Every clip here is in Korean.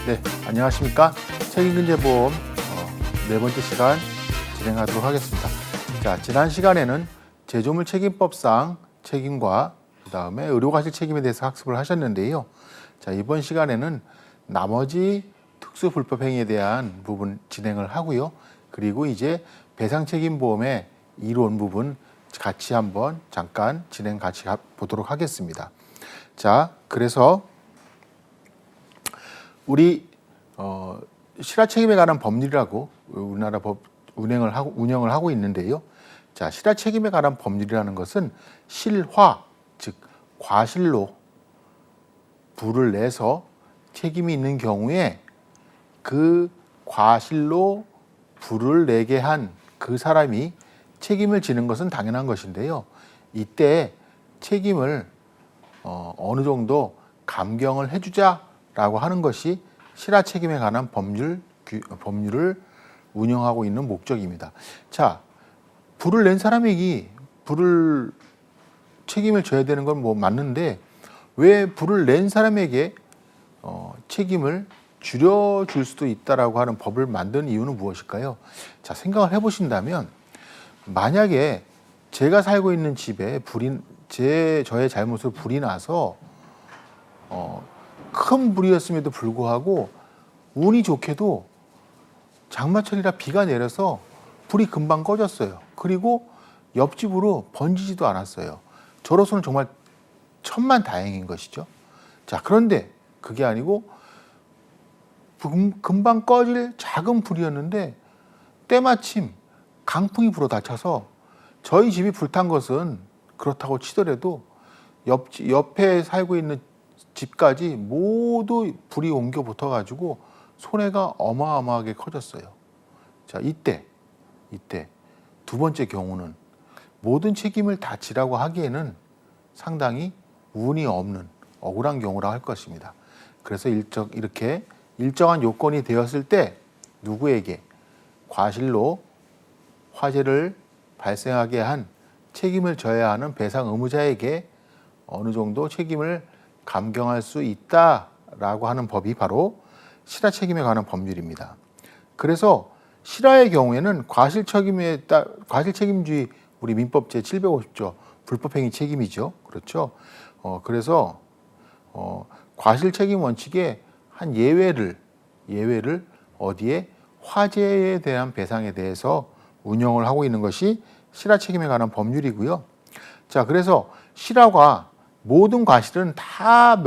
네, 안녕하십니까. 책임근제보험 네 번째 시간 진행하도록 하겠습니다. 자, 지난 시간에는 제조물 책임법상 책임과 그 다음에 의료과실 책임에 대해서 학습을 하셨는데요. 자, 이번 시간에는 나머지 특수불법행위에 대한 부분 진행을 하고요. 그리고 이제 배상책임보험의 이론 부분 같이 한번 잠깐 진행 같이 보도록 하겠습니다. 자, 그래서 우리 실화책임에 관한 법률이라고 우리나라 법 운영을 하고 있는데요. 자, 실화책임에 관한 법률이라는 것은 실화, 즉 과실로 부를 내서 책임이 있는 경우에 그 과실로 부를 내게 한 그 사람이 책임을 지는 것은 당연한 것인데요. 이때 책임을 어느 정도 감경을 해주자라고 하는 것이 실화책임에 관한 법률을 운영하고 있는 목적입니다. 자, 부를 낸 사람에게 부를 책임을 져야 되는 건 뭐 맞는데 왜 부를 낸 사람에게 책임을 줄여줄 수도 있다라고 하는 법을 만든 이유는 무엇일까요? 자, 생각을 해보신다면 만약에 제가 살고 있는 집에 저의 잘못으로 불이 나서 큰 불이었음에도 불구하고 운이 좋게도 장마철이라 비가 내려서 불이 금방 꺼졌어요. 그리고 옆집으로 번지지도 않았어요. 저로서는 정말 천만다행인 것이죠. 자, 그런데 그게 아니고 금방 꺼질 작은 불이었는데 때마침 강풍이 불어 닥쳐서 저희 집이 불탄 것은 그렇다고 치더라도 옆에 살고 있는 집까지 모두 불이 옮겨 붙어가지고 손해가 어마어마하게 커졌어요. 자, 이때 두 번째 경우는 모든 책임을 다 지라고 하기에는 상당히 운이 없는 억울한 경우라 할 것입니다. 그래서 이렇게 일정한 요건이 되었을 때 누구에게 과실로 화재를 발생하게 한 책임을 져야 하는 배상 의무자에게 어느 정도 책임을 감경할 수 있다라고 하는 법이 바로 실화 책임에 관한 법률입니다. 그래서 실화의 경우에는 과실 책임주의 우리 민법 제 750조 불법행위 책임이죠. 그렇죠. 그래서 과실 책임 원칙에 한 예외를 어디에 화재에 대한 배상에 대해서 운영을 하고 있는 것이 실화 책임에 관한 법률이고요. 자, 그래서 실화가 모든 과실은 다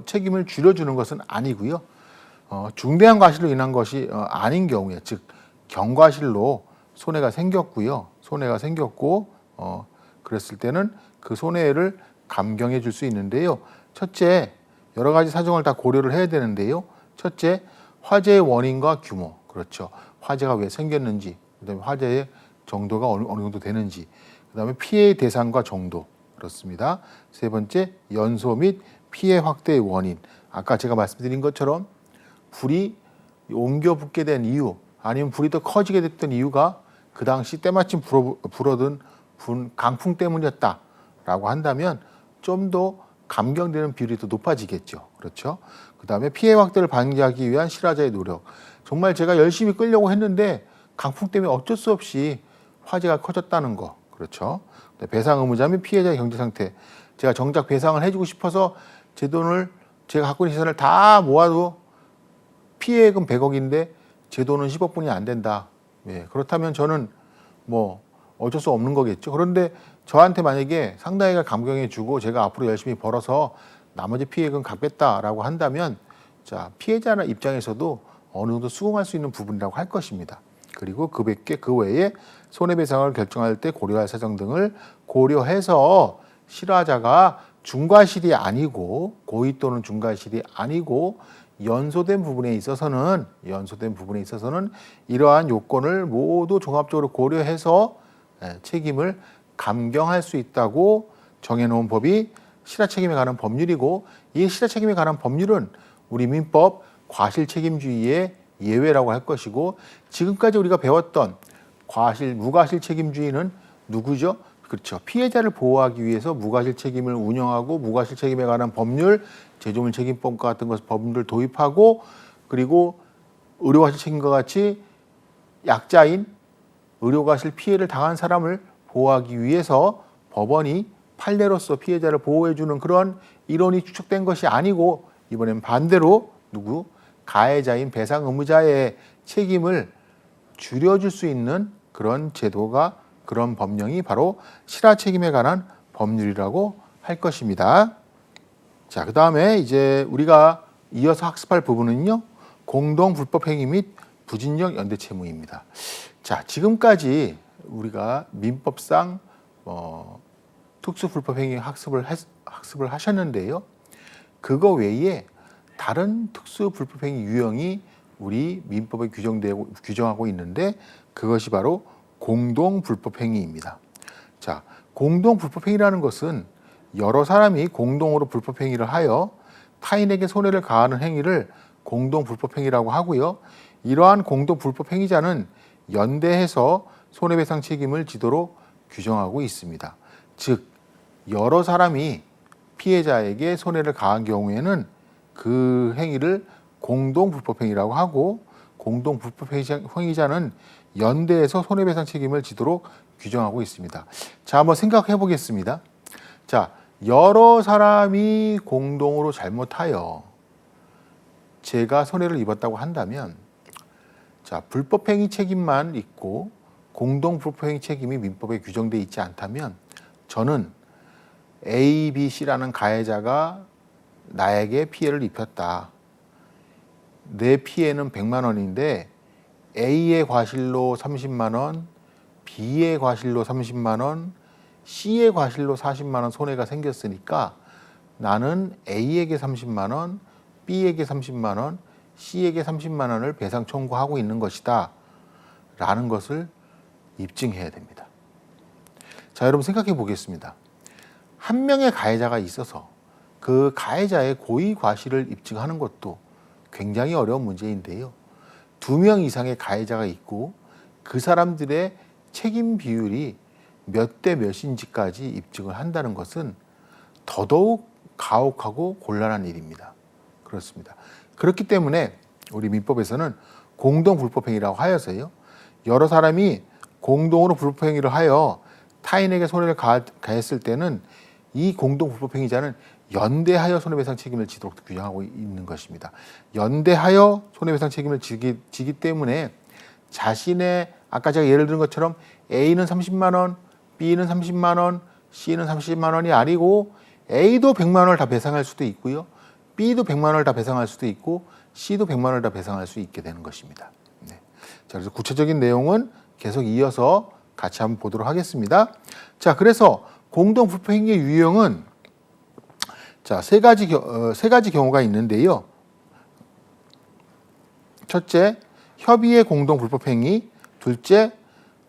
책임을 줄여주는 것은 아니고요. 중대한 과실로 인한 것이 아닌 경우에, 즉 경과실로 손해가 생겼고 그랬을 때는 그 손해를 감경해 줄 수 있는데요. 첫째, 여러 가지 사정을 다 고려를 해야 되는데요. 첫째, 화재의 원인과 규모, 그렇죠. 화재가 왜 생겼는지, 그다음에 화재의 정도가 어느 정도 되는지, 그다음에 피해의 대상과 정도, 그렇습니다. 세 번째, 연소 및 피해 확대의 원인. 아까 제가 말씀드린 것처럼 불이 옮겨 붙게 된 이유, 아니면 불이 더 커지게 됐던 이유가 그 당시 때마침 불어든 강풍 때문이었다라고 한다면 좀 더 감경되는 비율이 더 높아지겠죠. 그렇죠? 그 다음에 피해 확대를 방지하기 위한 실화자의 노력. 정말 제가 열심히 끌려고 했는데 강풍 때문에 어쩔 수 없이 화재가 커졌다는 거. 그렇죠? 배상 의무자 및 피해자의 경제 상태. 제가 정작 배상을 해주고 싶어서 제 돈을 제가 갖고 있는 재산을 다 모아도 피해액은 100억인데 제 돈은 10억뿐이 안 된다. 예, 그렇다면 저는 뭐 어쩔 수 없는 거겠죠. 그런데 저한테 만약에 상당히가 감경해 주고 제가 앞으로 열심히 벌어서 나머지 피해액은 갚겠다라고 한다면 자, 피해자 입장에서도 어느 정도 수긍할 수 있는 부분이라고 할 것입니다. 그리고 그 외에 손해배상을 결정할 때 고려할 사정 등을 고려해서 실화자가 중과실이 아니고 고의 또는 중과실이 아니고 연소된 부분에 있어서는 이러한 요건을 모두 종합적으로 고려해서 책임을 감경할 수 있다고 정해놓은 법이 실화책임에 관한 법률이고, 이 실화책임에 관한 법률은 우리 민법 과실책임주의의 예외라고 할 것이고, 지금까지 우리가 배웠던 무과실 책임주의는 누구죠? 그렇죠. 피해자를 보호하기 위해서 무과실 책임을 운영하고 무과실 책임에 관한 법률, 제조물 책임법과 같은 것을 법률을 도입하고 그리고 의료과실 책임과 같이 약자인 의료과실 피해를 당한 사람을 보호하기 위해서 법원이 판례로서 피해자를 보호해주는 그런 이론이 추측된 것이 아니고 이번엔 반대로 가해자인 배상 의무자의 책임을 줄여줄 수 있는 그런 제도가 그런 법령이 바로 실화 책임에 관한 법률이라고 할 것입니다. 자, 그 다음에 이제 우리가 이어서 학습할 부분은요, 공동 불법행위 및 부진력 연대채무입니다. 자, 지금까지 우리가 민법상 특수 불법행위 학습을 하셨는데요. 그거 외에 다른 특수 불법행위 유형이 우리 민법에 규정하고 있는데 그것이 바로 공동 불법행위입니다. 자, 공동 불법행위라는 것은 여러 사람이 공동으로 불법행위를 하여 타인에게 손해를 가하는 행위를 공동 불법행위라고 하고요. 이러한 공동 불법행위자는 연대해서 손해배상 책임을 지도록 규정하고 있습니다. 즉, 여러 사람이 피해자에게 손해를 가한 경우에는 그 행위를 공동 불법행위라고 하고 공동 불법행위자는 연대해서 손해배상 책임을 지도록 규정하고 있습니다. 자, 한번 생각해 보겠습니다. 자, 여러 사람이 공동으로 잘못하여 제가 손해를 입었다고 한다면, 자, 불법행위 책임만 있고 공동 불법행위 책임이 민법에 규정되어 있지 않다면 저는 A, B, C라는 가해자가 나에게 피해를 입혔다. 내 피해는 100만 원인데 A의 과실로 30만 원, B의 과실로 30만 원, C의 과실로 40만 원 손해가 생겼으니까 나는 A에게 30만 원, B에게 30만 원, C에게 30만 원을 배상 청구하고 있는 것이다 라는 것을 입증해야 됩니다. 자, 여러분 생각해 보겠습니다. 한 명의 가해자가 있어서 그 가해자의 고의 과실을 입증하는 것도 굉장히 어려운 문제인데요. 2명 이상의 가해자가 있고 그 사람들의 책임 비율이 몇 대 몇인지까지 입증을 한다는 것은 더더욱 가혹하고 곤란한 일입니다. 그렇습니다. 그렇기 때문에 우리 민법에서는 공동 불법행위라고 하여서요, 여러 사람이 공동으로 불법행위를 하여 타인에게 손해를 가했을 때는 이 공동 불법행위자는 연대하여 손해배상 책임을 지도록 규정하고 있는 것입니다. 연대하여 손해배상 책임을 지기 때문에 자신의, 아까 제가 예를 든 것처럼 A는 30만 원, B는 30만 원, C는 30만 원이 아니고 A도 100만 원을 다 배상할 수도 있고요. B도 100만 원을 다 배상할 수도 있고 C도 100만 원을 다 배상할 수 있게 되는 것입니다. 네. 자, 그래서 구체적인 내용은 계속 이어서 같이 한번 보도록 하겠습니다. 자, 그래서 공동 불법행위의 유형은 자, 세 가지 경우가 있는데요. 첫째, 협의의 공동 불법행위. 둘째,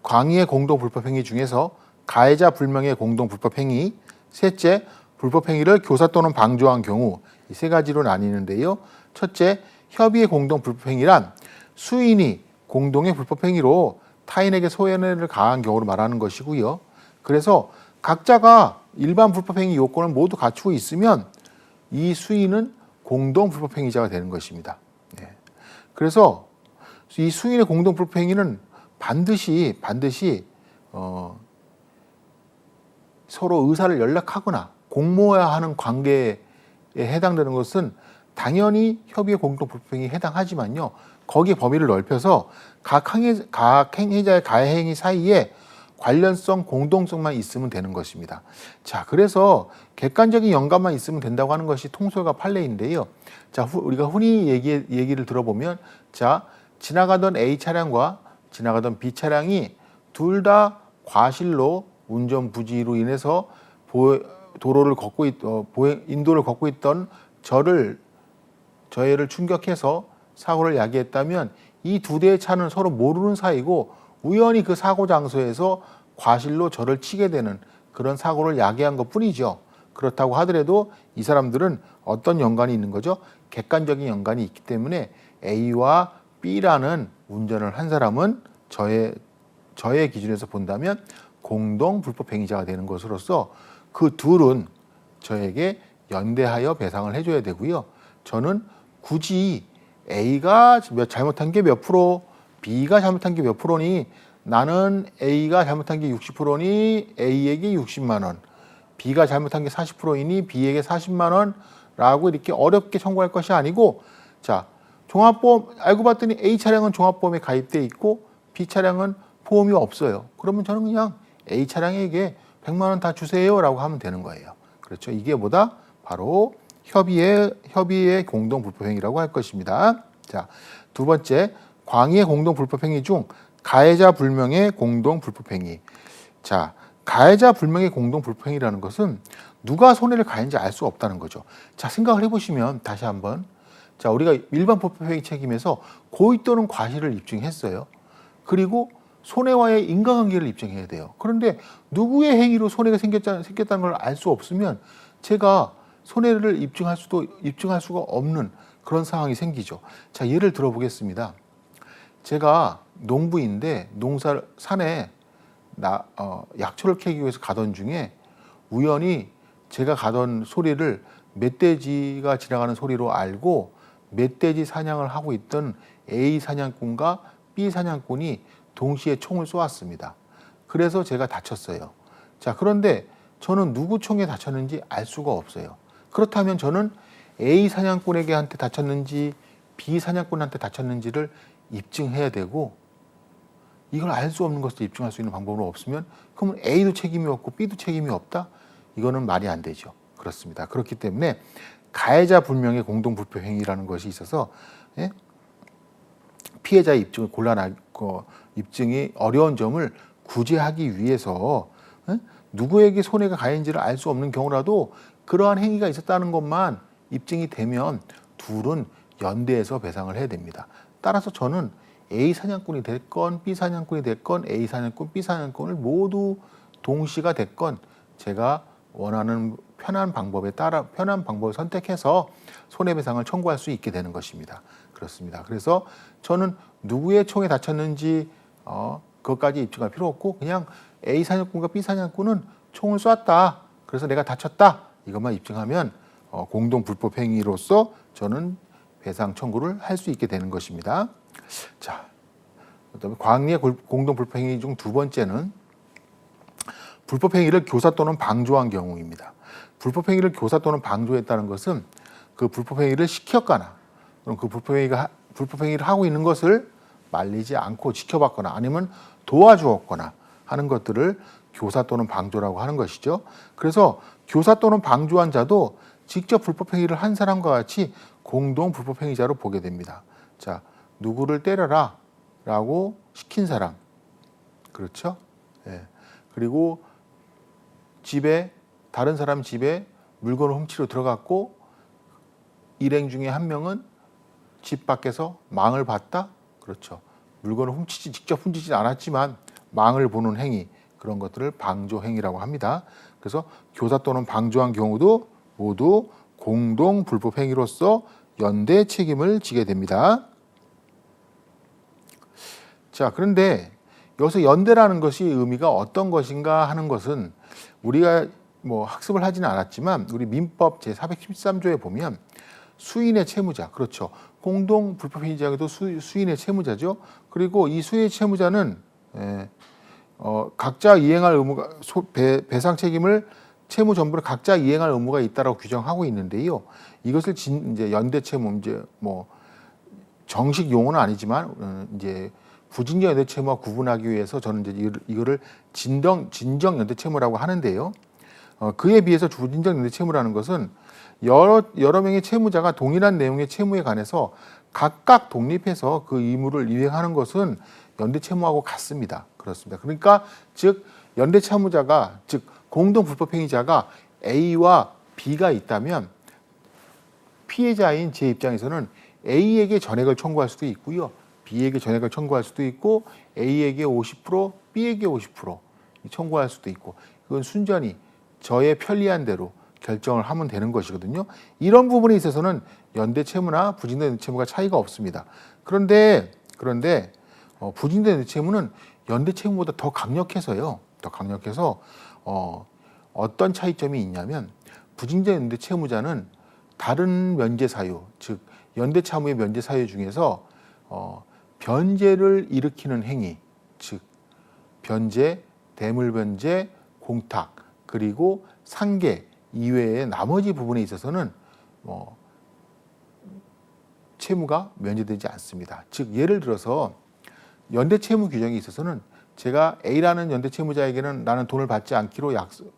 광의의 공동 불법행위 중에서 가해자 불명의 공동 불법행위. 셋째, 불법행위를 교사 또는 방조한 경우. 이 세 가지로 나뉘는데요. 첫째, 협의의 공동 불법행위란 수인이 공동의 불법행위로 타인에게 손해를 가한 경우를 말하는 것이고요. 그래서 각자가 일반 불법행위 요건을 모두 갖추고 있으면 이 수인은 공동 불법행위자가 되는 것입니다. 네. 그래서 이 수인의 공동 불법행위는 반드시 서로 의사를 연락하거나 공모해야 하는 관계에 해당되는 것은 당연히 협의의 공동 불법행위에 해당하지만요. 거기에 범위를 넓혀서 각 행위자의 가해 행위 사이에 관련성, 공동성만 있으면 되는 것입니다. 자, 그래서 객관적인 연관만 있으면 된다고 하는 것이 통솔과 판례인데요. 자, 우리가 흔히 얘기를 들어보면, 자, 지나가던 A 차량과 지나가던 B 차량이 둘 다 과실로 운전 부지로 인해서 인도를 걷고 있던 저애를 충격해서 사고를 야기했다면 이 두 대의 차는 서로 모르는 사이고 우연히 그 사고 장소에서 과실로 저를 치게 되는 그런 사고를 야기한 것뿐이죠. 그렇다고 하더라도 이 사람들은 어떤 연관이 있는 거죠? 객관적인 연관이 있기 때문에 A와 B라는 운전을 한 사람은 저의 기준에서 본다면 공동 불법행위자가 되는 것으로서 그 둘은 저에게 연대하여 배상을 해줘야 되고요. 저는 굳이 A가 잘못한 게 몇 프로, B가 잘못한 게 몇 프로니, 나는 A가 잘못한 게 60%니 A에게 60만 원, B가 잘못한 게 40%이니 B에게 40만 원라고 이렇게 어렵게 청구할 것이 아니고, 자, 종합보험 알고 봤더니 A 차량은 종합보험에 가입돼 있고 B 차량은 보험이 없어요. 그러면 저는 그냥 A 차량에게 100만 원 다 주세요라고 하면 되는 거예요. 그렇죠? 이게 뭐다? 바로 협의의 공동 불법행위라고 할 것입니다. 자, 두 번째, 광의의 공동 불법행위 중 가해자 불명의 공동 불법행위. 자, 가해자 불명의 공동 불법행위라는 것은 누가 손해를 가했는지 알 수 없다는 거죠. 자, 생각을 해보시면 다시 한번, 자, 우리가 일반 불법행위 책임에서 고의 또는 과실을 입증했어요. 그리고 손해와의 인과관계를 입증해야 돼요. 그런데 누구의 행위로 손해가 생겼다는 걸 알 수 없으면 제가 손해를 입증할 수가 없는 그런 상황이 생기죠. 자, 예를 들어보겠습니다. 제가 농부인데 산에 약초를 캐기 위해서 가던 중에 우연히 제가 가던 소리를 멧돼지가 지나가는 소리로 알고 멧돼지 사냥을 하고 있던 A 사냥꾼과 B 사냥꾼이 동시에 총을 쏘았습니다. 그래서 제가 다쳤어요. 자, 그런데 저는 누구 총에 다쳤는지 알 수가 없어요. 그렇다면 저는 A 사냥꾼에게 한테 다쳤는지 B 사냥꾼한테 다쳤는지를 입증해야 되고, 이걸 알 수 없는 것을 입증할 수 있는 방법은 없으면 그러면 A도 책임이 없고 B도 책임이 없다? 이거는 말이 안 되죠. 그렇습니다. 그렇기 때문에 가해자 불명의 공동 불법 행위라는 것이 있어서, 예? 피해자의 입증을 입증이 어려운 점을 구제하기 위해서, 예? 누구에게 손해가 가해진지를 알 수 없는 경우라도 그러한 행위가 있었다는 것만 입증이 되면 둘은 연대해서 배상을 해야 됩니다. 따라서 저는 A 사냥꾼이 됐건 B 사냥꾼이 됐건 A 사냥꾼, B 사냥꾼을 모두 동시가 됐건 제가 원하는 편한 방법을 선택해서 손해배상을 청구할 수 있게 되는 것입니다. 그렇습니다. 그래서 저는 누구의 총에 다쳤는지 그것까지 입증할 필요 없고 그냥 A 사냥꾼과 B 사냥꾼은 총을 쐈다. 그래서 내가 다쳤다. 이것만 입증하면 공동 불법 행위로서 저는 배상 청구를 할 수 있게 되는 것입니다. 자, 그다음에 광의의 공동 불법 행위 중 두 번째는 불법 행위를 교사 또는 방조한 경우입니다. 불법 행위를 교사 또는 방조했다는 것은 그 불법 행위를 시켰거나 그럼 그 불법 행위를 하고 있는 것을 말리지 않고 지켜봤거나 아니면 도와주었거나 하는 것들을 교사 또는 방조라고 하는 것이죠. 그래서 교사 또는 방조한 자도 직접 불법 행위를 한 사람과 같이 공동 불법 행위자로 보게 됩니다. 자, 누구를 때려라 라고 시킨 사람, 그렇죠? 예. 그리고 다른 사람 집에 물건을 훔치러 들어갔고 일행 중에 한 명은 집 밖에서 망을 봤다? 그렇죠. 물건을 직접 훔치지 않았지만 망을 보는 행위, 그런 것들을 방조 행위라고 합니다. 그래서 교사 또는 방조한 경우도 모두 공동 불법 행위로서 연대 책임을 지게 됩니다. 자, 그런데 여기서 연대라는 것이 의미가 어떤 것인가 하는 것은 우리가 학습을 하지는 않았지만 우리 민법 제413조에 보면 수인의 채무자, 그렇죠. 공동 불법 행위자에도 수인의 채무자죠. 그리고 이 수인의 채무자는 각자 이행할 의무가 배상 책임을 채무 전부를 각자 이행할 의무가 있다라고 규정하고 있는데요. 이것을 이제 연대 채무 정식 용어는 아니지만 이제 부진정 연대 채무와 구분하기 위해서 저는 이제 이거를 진정 연대 채무라고 하는데요. 그에 비해서 부진정 연대 채무라는 것은 여러 명의 채무자가 동일한 내용의 채무에 관해서 각각 독립해서 그 의무를 이행하는 것은 연대 채무하고 같습니다. 그렇습니다. 그러니까 즉 연대 채무자가 즉 공동 불법 행위자가 A와 B가 있다면 피해자인 제 입장에서는 A에게 전액을 청구할 수도 있고요. B에게 전액을 청구할 수도 있고 A에게 50%, B에게 50% 청구할 수도 있고 그건 순전히 저의 편리한 대로 결정을 하면 되는 것이거든요. 이런 부분에 있어서는 연대 채무나 부진대 연대 채무가 차이가 없습니다. 그런데 부진대 연대 채무는 연대 채무보다 더 강력해서요. 더 강력해서 어떤 차이점이 있냐면 부진대 연대 채무자는 다른 면제 사유, 즉 연대차무의 면제 사유 중에서 변제를 일으키는 행위, 즉 변제, 대물변제, 공탁, 그리고 상계 이외의 나머지 부분에 있어서는 채무가 면제되지 않습니다. 즉 예를 들어서 연대채무 규정에 있어서는 제가 A라는 연대채무자에게는 나는 돈을 받지 않기로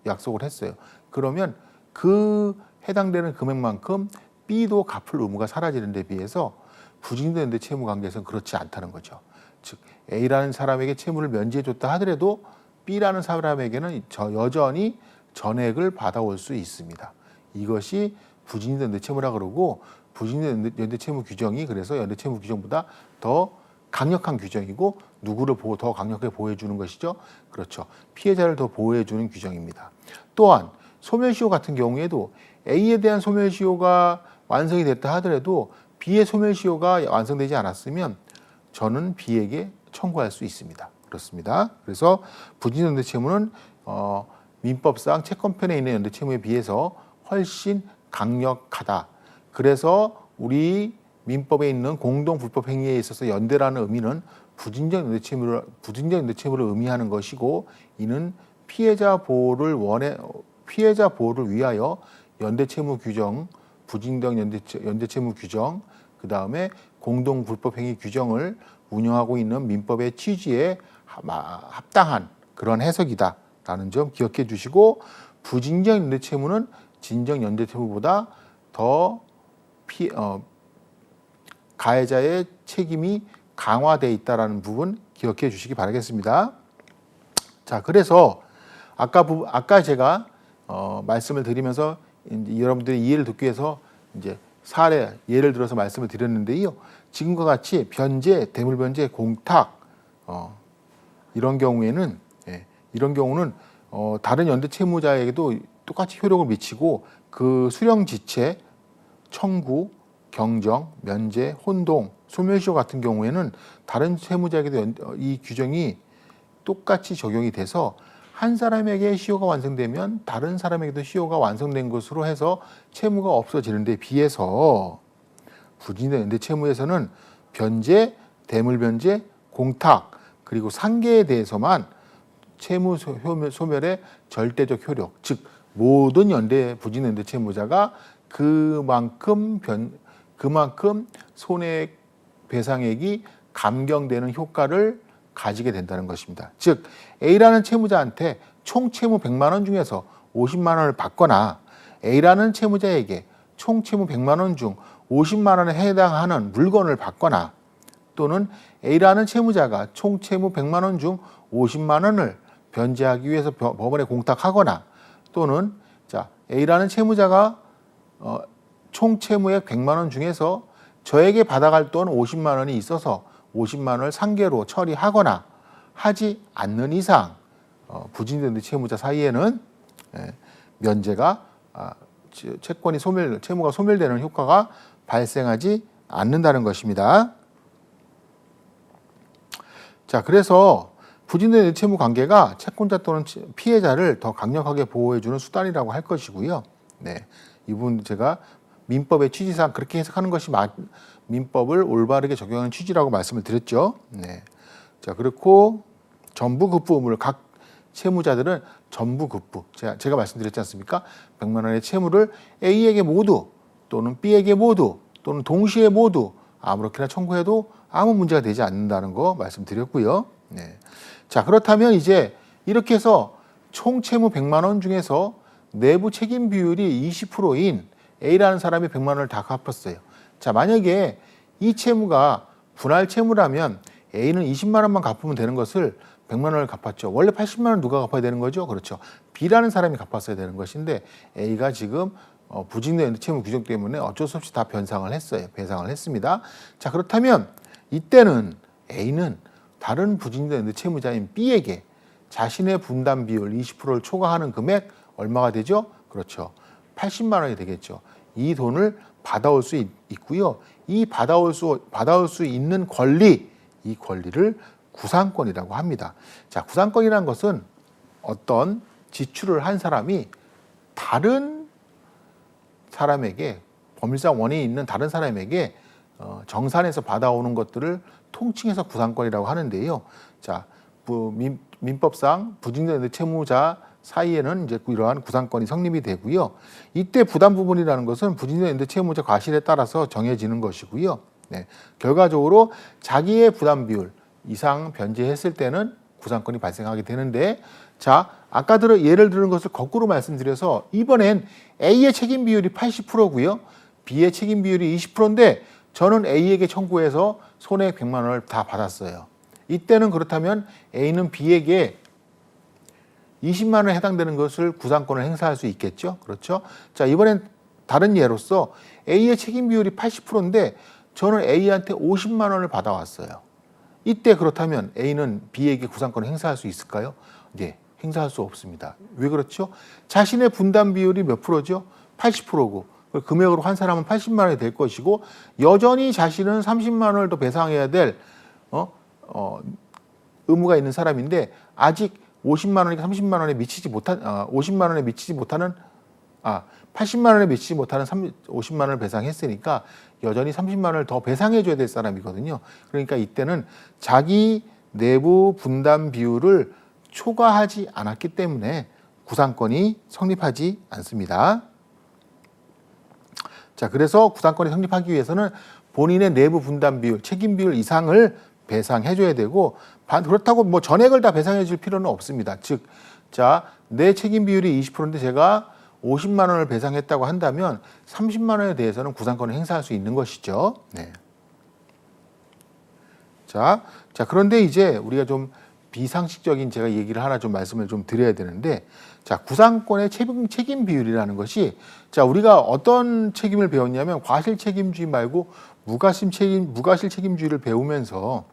약속을 했어요. 그러면 그 해당되는 금액만큼 B도 갚을 의무가 사라지는 데 비해서 부진된 연대채무 관계에서는 그렇지 않다는 거죠. 즉 A라는 사람에게 채무를 면제해줬다 하더라도 B라는 사람에게는 여전히 전액을 받아올 수 있습니다. 이것이 부진된 연대채무라 그러고, 부진된 연대채무 규정이 그래서 연대채무 규정보다 더 강력한 규정이고 누구를 더 강력하게 보호해주는 것이죠. 그렇죠. 피해자를 더 보호해주는 규정입니다. 또한 소멸시효 같은 경우에도 A에 대한 소멸시효가 완성이 됐다 하더라도 B의 소멸시효가 완성되지 않았으면 저는 B에게 청구할 수 있습니다. 그렇습니다. 그래서 부진된 연대채무는 민법상 채권편에 있는 연대채무에 비해서 훨씬 강력하다. 그래서 우리 민법에 있는 공동불법 행위에 있어서 연대라는 의미는 부진적 연대채무를 의미하는 것이고, 이는 피해자 보호를 위하여 연대채무 규정, 부진적 연대채무 규정, 그 다음에 공동불법 행위 규정을 운영하고 있는 민법의 취지에 합당한 그런 해석이다라는 점 기억해 주시고, 부진적 연대채무는 진정 연대채무보다 더 가해자의 책임이 강화되어 있다는 부분 기억해 주시기 바라겠습니다. 자, 그래서 아까 제가 말씀을 드리면서 이제 여러분들의 이해를 돕기 위해서 이제 사례 예를 들어서 말씀을 드렸는데요. 지금과 같이 변제, 대물변제, 공탁 이런 경우는 다른 연대 채무자에게도 똑같이 효력을 미치고, 그 수령 지체, 청구, 경정, 면제, 혼동, 소멸시효 같은 경우에는 다른 채무자에게도 이 규정이 똑같이 적용이 돼서 한 사람에게 시효가 완성되면 다른 사람에게도 시효가 완성된 것으로 해서 채무가 없어지는 데 비해서 부진된 연대채무에서는 변제, 대물변제, 공탁, 그리고 상계에 대해서만 채무 소멸의 절대적 효력, 즉 모든 부진 연대채무자가 그만큼 손해배상액이 감경되는 효과를 가지게 된다는 것입니다. 즉 A라는 채무자한테 총 채무 100만 원 중에서 50만 원을 받거나, A라는 채무자에게 총 채무 100만 원 중 50만 원에 해당하는 물건을 받거나, 또는 A라는 채무자가 총 채무 100만 원 중 50만 원을 변제하기 위해서 법원에 공탁하거나, 또는 A라는 채무자가 총 채무액 100만 원 중에서 저에게 받아갈 돈 50만 원이 있어서 50만 원을 상계로 처리하거나 하지 않는 이상 부진된 채무자 사이에는 면제가 채무가 소멸되는 효과가 발생하지 않는다는 것입니다. 자, 그래서 부진된 채무 관계가 채권자 또는 피해자를 더 강력하게 보호해주는 수단이라고 할 것이고요. 네, 이 부분 제가 민법의 취지상 그렇게 해석하는 것이 민법을 올바르게 적용하는 취지라고 말씀을 드렸죠. 네. 자, 그렇고 전부급부 의무를 각 채무자들은 전부급부, 제가 말씀드렸지 않습니까? 100만 원의 채무를 A에게 모두 또는 B에게 모두 또는 동시에 모두 아무렇게나 청구해도 아무 문제가 되지 않는다는 거 말씀드렸고요. 네. 자, 그렇다면 이제 이렇게 해서 총 채무 100만 원 중에서 내부 책임 비율이 20%인 A라는 사람이 100만 원을 다 갚았어요. 자, 만약에 이 채무가 분할 채무라면 A는 20만 원만 갚으면 되는 것을 100만 원을 갚았죠. 원래 80만 원 누가 갚아야 되는 거죠? 그렇죠. B라는 사람이 갚았어야 되는 것인데 A가 지금 부진된 채무 규정 때문에 어쩔 수 없이 다 배상을 했습니다. 자, 그렇다면 이때는 A는 다른 부진된 채무자인 B에게 자신의 분담 비율 20%를 초과하는 금액 얼마가 되죠? 그렇죠. 80만 원이 되겠죠. 이 돈을 받아올 수 있고요. 이 받아올 수 있는 권리, 이 권리를 구상권이라고 합니다. 자, 구상권이라는 것은 어떤 지출을 한 사람이 다른 사람에게, 법률상 원인이 있는 다른 사람에게 정산해서 받아오는 것들을 통칭해서 구상권이라고 하는데요. 자, 민법상 부증자 연대 채무자 사이에는 이제 이러한 구상권이 성립이 되고요. 이때 부담 부분이라는 것은 부증자 연대 채무자 과실에 따라서 정해지는 것이고요. 네, 결과적으로 자기의 부담 비율 이상 변제했을 때는 구상권이 발생하게 되는데, 자, 아까 예를 들은 것을 거꾸로 말씀드려서 이번엔 A의 책임 비율이 80%고요. B의 책임 비율이 20%인데 저는 A에게 청구해서 손해 100만 원을 다 받았어요. 이때는 그렇다면 A는 B에게 20만 원에 해당되는 것을 구상권을 행사할 수 있겠죠. 그렇죠? 자, 이번엔 다른 예로서 A의 책임 비율이 80%인데 저는 A한테 50만 원을 받아왔어요. 이때 그렇다면 A는 B에게 구상권을 행사할 수 있을까요? 네, 행사할 수 없습니다. 왜 그렇죠? 자신의 분담 비율이 몇 프로죠? 80%고 금액으로 환산하면 80만 원이 될 것이고, 여전히 자신은 30만 원을 더 배상해야 될 의무가 있는 사람인데 아직 50만 원이니까 30만 원에 미치지 못한 50만 원에 미치지 못하는 80만 원에 미치지 못하는 50만 원을 배상했으니까 여전히 30만 원을 더 배상해 줘야 될 사람이거든요. 그러니까 이때는 자기 내부 분담 비율을 초과하지 않았기 때문에 구상권이 성립하지 않습니다. 자, 그래서 구상권이 성립하기 위해서는 본인의 내부 분담 비율, 책임 비율 이상을 배상해 줘야 되고, 그렇다고 뭐 전액을 다 배상해 줄 필요는 없습니다. 즉, 자, 내 책임 비율이 20%인데 제가 50만 원을 배상했다고 한다면 30만 원에 대해서는 구상권을 행사할 수 있는 것이죠. 네. 자, 그런데 이제 우리가 좀 비상식적인 제가 얘기를 하나 좀 말씀을 좀 드려야 되는데, 자, 구상권의 책임 비율이라는 것이, 자, 우리가 어떤 책임을 배웠냐면 과실 책임주의 말고 무과실 책임주의를 배우면서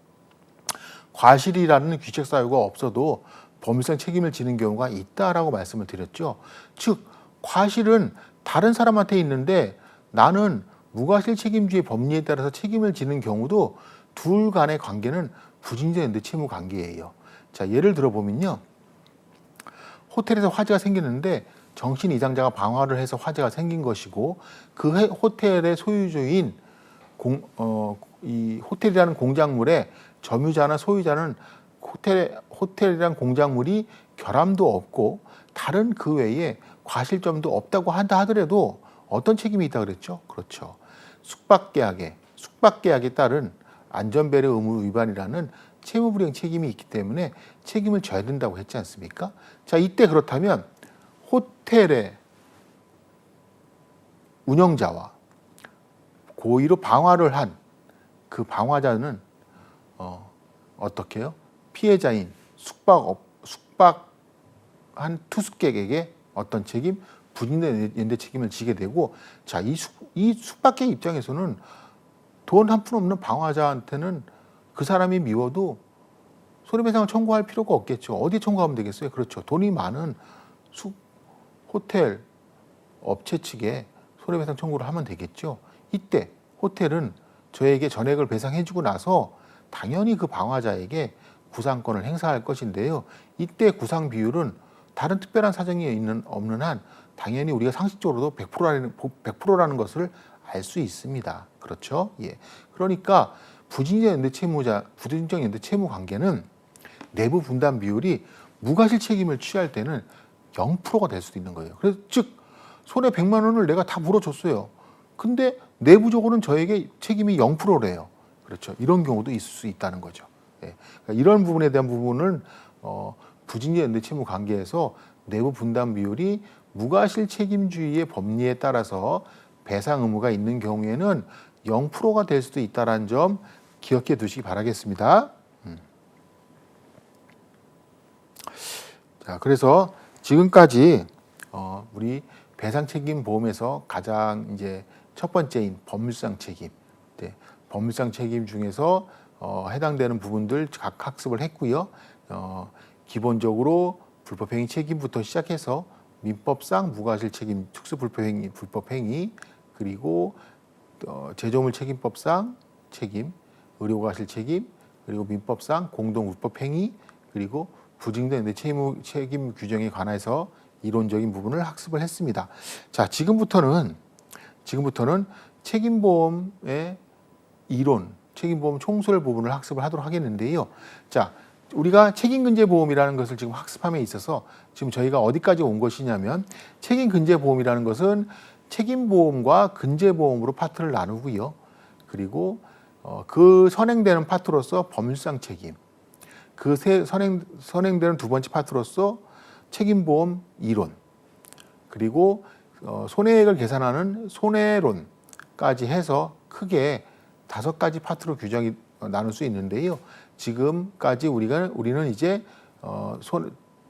과실이라는 귀책 사유가 없어도 법률상 책임을 지는 경우가 있다라고 말씀을 드렸죠. 즉, 과실은 다른 사람한테 있는데 나는 무과실 책임주의 법리에 따라서 책임을 지는 경우도 둘 간의 관계는 부증자 연대 채무 관계예요. 자, 예를 들어보면요. 호텔에서 화재가 생기는데 정신 이상자가 방화를 해서 화재가 생긴 것이고, 그 호텔의 소유주인 이 호텔이라는 공작물의 점유자나 소유자는 호텔이란 공작물이 결함도 없고 다른 그 외에 과실점도 없다고 한다 하더라도 어떤 책임이 있다 그랬죠? 그렇죠. 숙박계약에 따른 안전배려 의무 위반이라는 채무불이행 책임이 있기 때문에 책임을 져야 된다고 했지 않습니까? 자, 이때 그렇다면 호텔의 운영자와 고의로 방화를 한 그 방화자는 어떻게 해요? 피해자인 숙박한 투숙객에게 어떤 책임? 부증자 연대 책임을 지게 되고, 자, 이 숙박객 입장에서는 돈 한 푼 없는 방화자한테는 그 사람이 미워도 손해배상을 청구할 필요가 없겠죠. 어디 청구하면 되겠어요? 그렇죠. 돈이 많은 호텔 업체 측에 손해배상 청구를 하면 되겠죠. 이때 호텔은 저에게 전액을 배상해주고 나서 당연히 그 방화자에게 구상권을 행사할 것인데요. 이때 구상 비율은 다른 특별한 사정이 없는 한 당연히 우리가 상식적으로도 100%라는 것을 알 수 있습니다. 그렇죠? 예. 그러니까 부증자 연대 채무 관계는 내부 분담 비율이 무과실 책임을 취할 때는 0%가 될 수도 있는 거예요. 그래서 즉 손해 100만 원을 내가 다 물어줬어요. 근데 내부적으로는 저에게 책임이 0%래요. 그렇죠. 이런 경우도 있을 수 있다는 거죠. 예. 그러니까 이런 부분에 대한 부분은 부증자 연대 채무 관계에서 내부 분담 비율이 무과실 책임주의의 법리에 따라서 배상 의무가 있는 경우에는 0%가 될 수도 있다는 점 기억해 두시기 바라겠습니다. 자, 그래서 지금까지 우리 배상 책임 보험에서 가장 이제 첫 번째인 법률상 책임, 네, 법률상 책임 중에서 해당되는 부분들 각 학습을 했고요. 기본적으로 불법행위 책임부터 시작해서 민법상 무과실 책임, 불법행위, 그리고 제조물 책임법상 책임, 의료과실 책임, 그리고 민법상 공동불법행위, 그리고 부증자 연대 채무 책임 규정에 관해서 이론적인 부분을 학습을 했습니다. 자, 지금부터는 책임보험의 이론, 책임보험 총설 부분을 학습을 하도록 하겠는데요. 자, 우리가 책임근제보험이라는 것을 지금 학습함에 있어서 지금 저희가 어디까지 온 것이냐면 책임근제보험이라는 것은 책임보험과 근제보험으로 파트를 나누고요. 그리고 그 선행되는 파트로서 법률상 책임, 그 선행되는 두 번째 파트로서 책임보험 이론, 그리고 손해액을 계산하는 손해론까지 해서 크게 5가지 파트로 규정이 나눌 수 있는데요. 지금까지 우리는 이제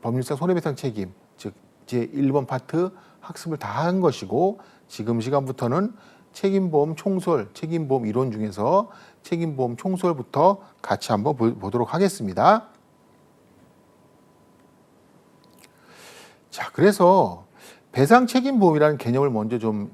법률상 손해배상 책임, 즉 제 1번 파트 학습을 다 한 것이고, 지금 시간부터는 책임보험 총설, 책임보험 이론 중에서 책임보험 총설부터 같이 한번 보도록 하겠습니다. 자, 그래서 배상책임보험이라는 개념을 먼저 좀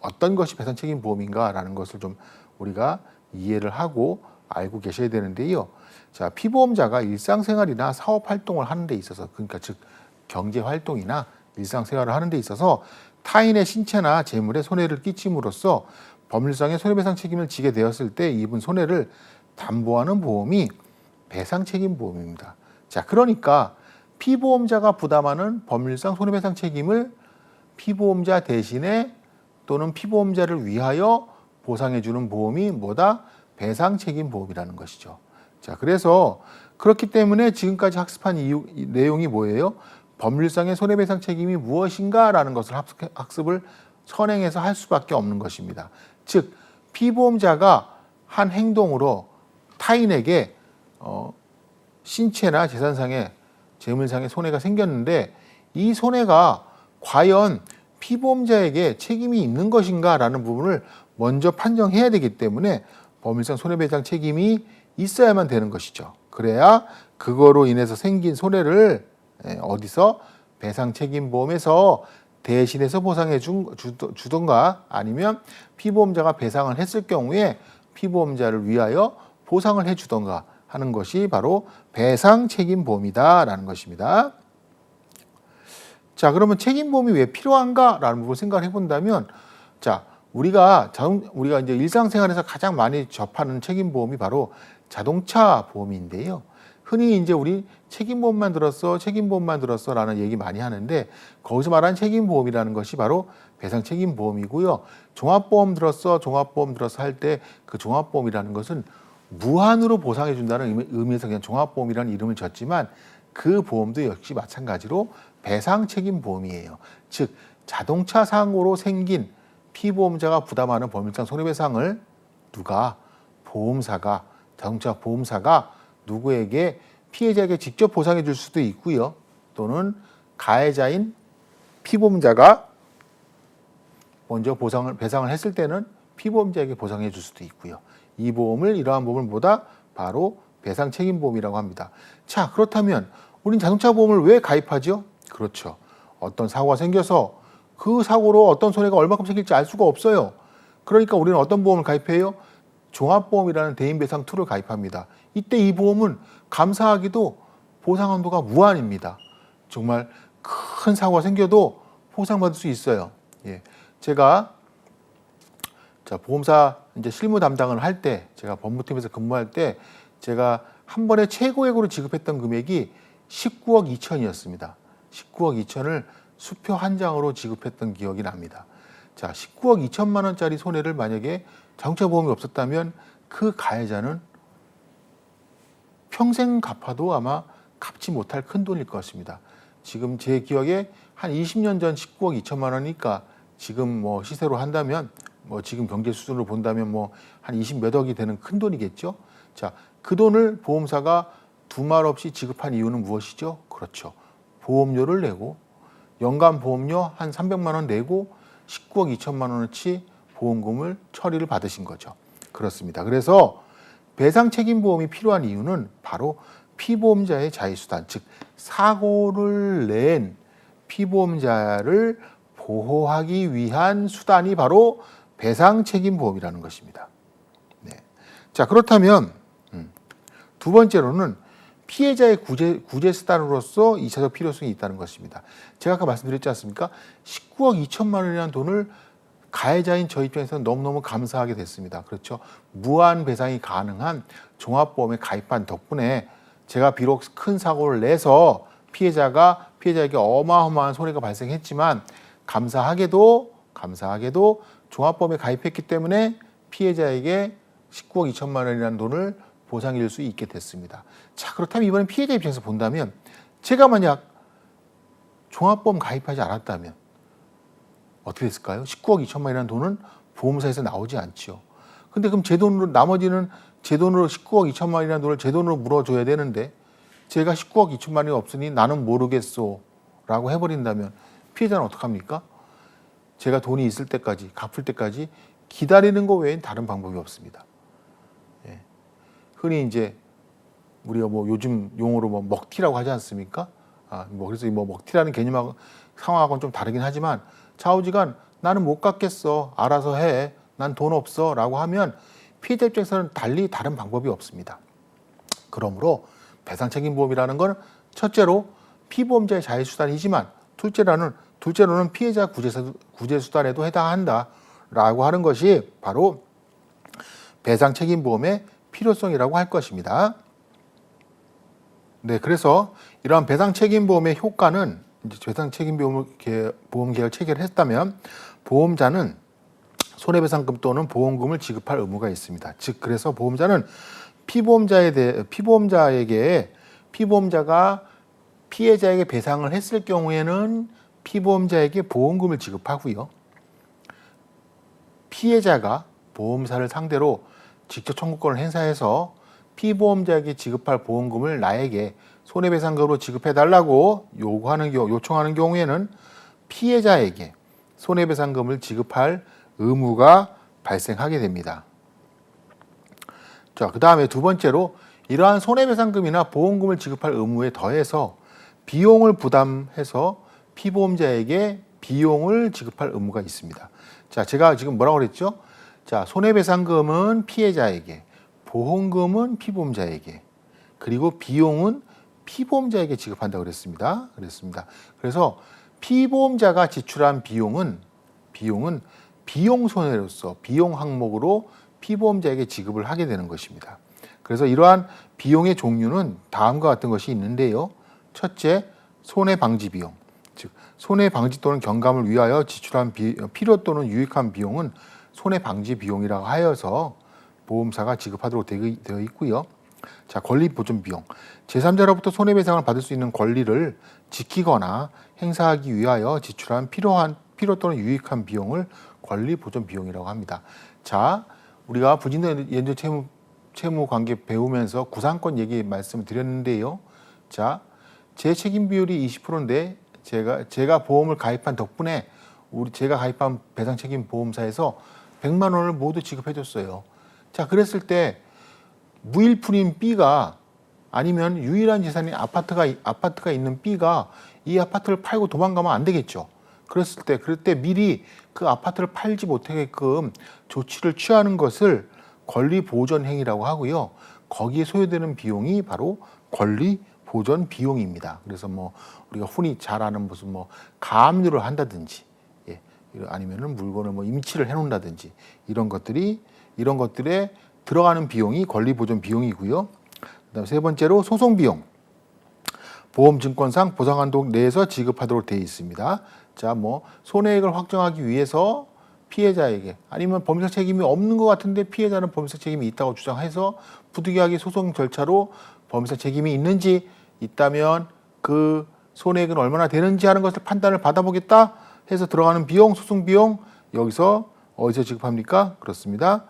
어떤 것이 배상책임보험인가라는 것을 좀 우리가 이해를 하고 알고 계셔야 되는데요. 자, 피보험자가 일상생활이나 사업활동을 하는 데 있어서, 그러니까 즉 경제활동이나 일상생활을 하는 데 있어서 타인의 신체나 재물에 손해를 끼침으로써 법률상의 손해배상 책임을 지게 되었을 때 입은 손해를 담보하는 보험이 배상책임보험입니다. 자, 그러니까 피보험자가 부담하는 법률상 손해배상 책임을 피보험자 대신에 또는 피보험자를 위하여 보상해주는 보험이 뭐다? 배상책임보험이라는 것이죠. 자, 그래서 그렇기 때문에 지금까지 학습한 내용이 뭐예요? 법률상의 손해배상 책임이 무엇인가라는 것을 학습을 선행해서 할 수밖에 없는 것입니다. 즉, 피보험자가 한 행동으로 타인에게 신체나 재산상의 재물상의 손해가 생겼는데 이 손해가 과연 피보험자에게 책임이 있는 것인가라는 부분을 먼저 판정해야 되기 때문에 법률상 손해배상 책임이 있어야만 되는 것이죠. 그래야 그거로 인해서 생긴 손해를 어디서 배상책임보험에서 대신해서 보상해 주던가 아니면 피보험자가 배상을 했을 경우에 피보험자를 위하여 보상을 해 주던가 하는 것이 바로 배상책임보험이다라는 것입니다. 자, 그러면 책임보험이 왜 필요한가라는 부분을 생각을 해본다면, 자, 우리가 이제 일상생활에서 가장 많이 접하는 책임보험이 바로 자동차 보험인데요. 흔히 이제 우리 책임보험만 들었어라는 얘기 많이 하는데, 거기서 말하는 책임보험이라는 것이 바로 배상책임보험이고요. 종합보험 들었어 할 때 그 종합보험이라는 것은 무한으로 보상해 준다는 의미에서 그냥 종합보험이라는 이름을 졌지만 그 보험도 역시 마찬가지로 배상책임보험이에요. 즉, 자동차 사고로 생긴 피보험자가 부담하는 법률상 손해배상을 자동차 보험사가 누구에게 피해자에게 직접 보상해 줄 수도 있고요. 또는 가해자인 피보험자가 먼저 배상을 했을 때는 피보험자에게 보상해 줄 수도 있고요. 이러한 보험을 뭐다? 바로 배상책임보험이라고 합니다. 자, 그렇다면 우린 자동차 보험을 왜 가입하죠? 그렇죠. 어떤 사고가 생겨서 그 사고로 어떤 손해가 얼마큼 생길지 알 수가 없어요. 그러니까 우리는 어떤 보험을 가입해요? 종합보험이라는 대인배상 툴을 가입합니다. 이때 이 보험은 감사하게도 보상 한도가 무한입니다. 정말 큰 사고가 생겨도 보상받을 수 있어요. 예. 제가 보험사 이제 실무 담당을 할 때, 제가 법무팀에서 근무할 때 제가 한 번에 최고액으로 지급했던 금액이 19억 2천이었습니다. 19억 2천을 수표 한 장으로 지급했던 기억이 납니다. 자, 19억 2천만 원짜리 손해를 만약에 자동차 보험이 없었다면 그 가해자는 평생 갚아도 아마 갚지 못할 큰 돈일 것 같습니다. 지금 제 기억에 한 20년 전 19억 2천만 원이니까 지금 뭐 시세로 한다면 지금 경제 수준으로 본다면 한 20몇 억이 되는 큰 돈이겠죠. 자, 그 돈을 보험사가 두말 없이 지급한 이유는 무엇이죠? 그렇죠. 보험료를 내고 연간 보험료 한 300만 원 내고 19억 2천만 원어치 보험금을 처리를 받으신 거죠. 그렇습니다. 그래서 배상책임보험이 필요한 이유는 바로 피보험자의 자의수단, 즉 사고를 낸 피보험자를 보호하기 위한 수단이 바로 배상책임보험이라는 것입니다. 네. 자, 그렇다면 두 번째로는 피해자의 구제 수단으로서 2차적 필요성이 있다는 것입니다. 제가 아까 말씀드렸지 않습니까? 19억 2천만 원이라는 돈을 가해자인 저 입장에서는 너무너무 감사하게 됐습니다. 그렇죠. 무한 배상이 가능한 종합보험에 가입한 덕분에 제가 비록 큰 사고를 내서 피해자에게 어마어마한 손해가 발생했지만 감사하게도 종합보험에 가입했기 때문에 피해자에게 19억 2천만 원이라는 돈을 보상해 줄 수 있게 됐습니다. 자, 그렇다면 이번엔 피해자 입장에서 본다면 제가 만약 종합보험 가입하지 않았다면 어떻게 됐을까요? 19억 2천만 원이라는 돈은 보험사에서 나오지 않죠. 근데 그럼 제 돈으로 나머지는 제 돈으로 19억 2천만 원이라는 돈을 제 돈으로 물어줘야 되는데 제가 19억 2천만 원이 없으니 나는 모르겠소 라고 해버린다면 피해자는 어떡합니까? 제가 돈이 있을 때까지 갚을 때까지 기다리는 거 외엔 다른 방법이 없습니다. 예. 흔히 이제 우리가 뭐 요즘 용어로 뭐 먹튀라고 하지 않습니까? 그래서 뭐 먹튀라는 개념하고 상황하고는 좀 다르긴 하지만 좌우지간 나는 못 갚겠어. 알아서 해. 난 돈 없어. 라고 하면 피해자 입장에서는 달리 다른 방법이 없습니다. 그러므로 배상책임보험이라는 건 첫째로 피보험자의 자해수단이지만 둘째로는 피해자 구제수단에도 해당한다라고 하는 것이 바로 배상책임보험의 필요성이라고 할 것입니다. 네, 그래서 이러한 배상책임보험의 효과는 이제 배상책임보험 계열 체결을 했다면 보험자는 손해배상금 또는 보험금을 지급할 의무가 있습니다. 즉, 그래서 보험자는 피보험자가 피해자에게 배상을 했을 경우에는 피보험자에게 보험금을 지급하고요. 피해자가 보험사를 상대로 직접 청구권을 행사해서 피보험자에게 지급할 보험금을 나에게 손해배상금으로 지급해달라고 요청하는 경우에는 피해자에게 손해배상금을 지급할 의무가 발생하게 됩니다. 자, 그 다음에 두 번째로 이러한 손해배상금이나 보험금을 지급할 의무에 더해서 비용을 부담해서 피보험자에게 비용을 지급할 의무가 있습니다. 자, 제가 지금 뭐라고 그랬죠? 자, 손해배상금은 피해자에게, 보험금은 피보험자에게, 그리고 비용은 피보험자에게 지급한다고 그랬습니다. 그래서 피보험자가 지출한 비용은 비용 손해로서 비용 항목으로 피보험자에게 지급을 하게 되는 것입니다. 그래서 이러한 비용의 종류는 다음과 같은 것이 있는데요. 첫째, 손해방지 비용. 즉, 손해방지 또는 경감을 위하여 지출한 필요 또는 유익한 비용은 손해방지 비용이라고 하여서 보험사가 지급하도록 되어 있고요. 자, 권리보존 비용. 제3자로부터 손해배상을 받을 수 있는 권리를 지키거나 행사하기 위하여 지출한 필요 또는 유익한 비용을 권리보존 비용이라고 합니다. 자, 우리가 부진연재 채무 관계 배우면서 구상권 얘기 말씀을 드렸는데요. 자, 제 책임 비율이 20%인데 제가 보험을 가입한 덕분에 제가 가입한 배상 책임 보험사에서 100만 원을 모두 지급해 줬어요. 자, 그랬을 때 무일푼인 B가 아니면 유일한 재산인 아파트가 있는 B가 이 아파트를 팔고 도망가면 안 되겠죠. 그럴 때 미리 그 아파트를 팔지 못하게끔 조치를 취하는 것을 권리보존 행위라고 하고요. 거기에 소요되는 비용이 바로 권리보존 비용입니다. 그래서 뭐 우리가 흔히 잘 아는 무슨 뭐 가압류를 한다든지, 아니면은 물건을 뭐 임치를 해놓는다든지 이런 것들에 들어가는 비용이 권리보존 비용이고요. 그다음 세 번째로 소송 비용. 보험증권상 보상한도 내에서 지급하도록 되어 있습니다. 자, 뭐 손해액을 확정하기 위해서 피해자에게 아니면 법률적 책임이 없는 것 같은데 피해자는 법률적 책임이 있다고 주장해서 부득이하게 소송 절차로 법률적 책임이 있다면 그 손해액은 얼마나 되는지 하는 것을 판단을 받아보겠다 해서 들어가는 비용, 소송 비용 여기서 어디서 지급합니까? 그렇습니다.